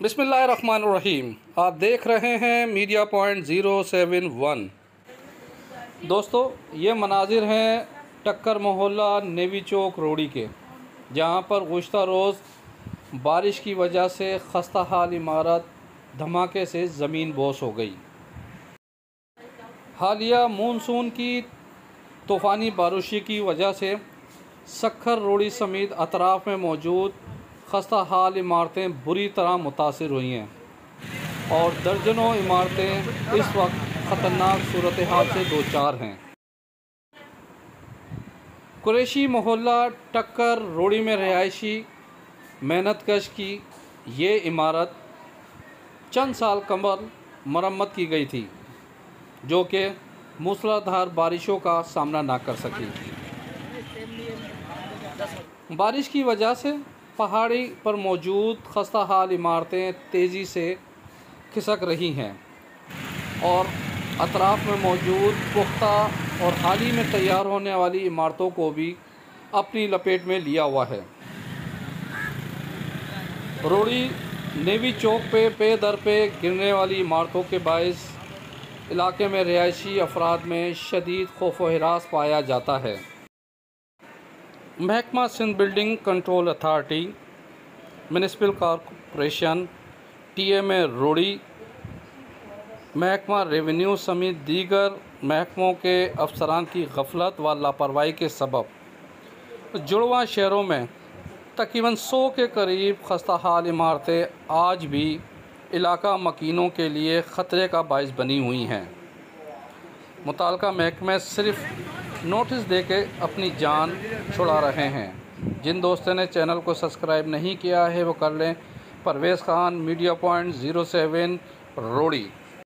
बिस्मिल्लाहिर्रहमानिर्रहीम। आप देख रहे हैं मीडिया पॉइंट 071। दोस्तों, ये मनाजिर हैं टक्कर मोहल्ला नेवी चौक रोड़ी के, जहां पर गुज़श्ता रोज़ बारिश की वजह से खस्ता हाल इमारत धमाके से ज़मीन बोस हो गई। हालिया मानसून की तूफ़ानी बारिशों की वजह से सक्खर रोड़ी समेत अतराफ़ में मौजूद खस्ता हाल इमारतें बुरी तरह मुतासिर हुई हैं और दर्जनों इमारतें इस वक्त ख़तरनाक सूरत हाल से दो चार हैं। कुरैशी मोहल्ला टक्कर रोड़ी में रिहायशी मेहनतकश की ये इमारत चंद साल कबल मरम्मत की गई थी, जो कि मूसलाधार बारिशों का सामना ना कर सकी। बारिश की वजह से पहाड़ी पर मौजूद खस्ता हाल इमारतें तेज़ी से खिसक रही हैं और अतराफ़ में मौजूद पुख्ता और हाल ही में तैयार होने वाली इमारतों को भी अपनी लपेट में लिया हुआ है। रोड़ी नेवी चौक पे दर पे गिरने वाली इमारतों के बायस इलाके में रिहायशी अफराद में शदीद खौफ व हिरास पाया जाता है। महकमा Sindh building control authority, municipal corporation, TMA Rohri, महकमा रेवेन्यू समेत दीगर महकमों के अफसरान की गफलत व लापरवाही के सबब जुड़वा शहरों में तकरीबन 100 के करीब खस्ता हाल इमारतें आज भी इलाका मकीनों के लिए ख़तरे का बायस बनी हुई हैं। मुताल्लिका महकमे सिर्फ नोटिस देके अपनी जान छुड़ा रहे हैं। जिन दोस्तों ने चैनल को सब्सक्राइब नहीं किया है वो कर लें। परवेज़ ख़ान, मीडिया पॉइंट 07 रोड़ी।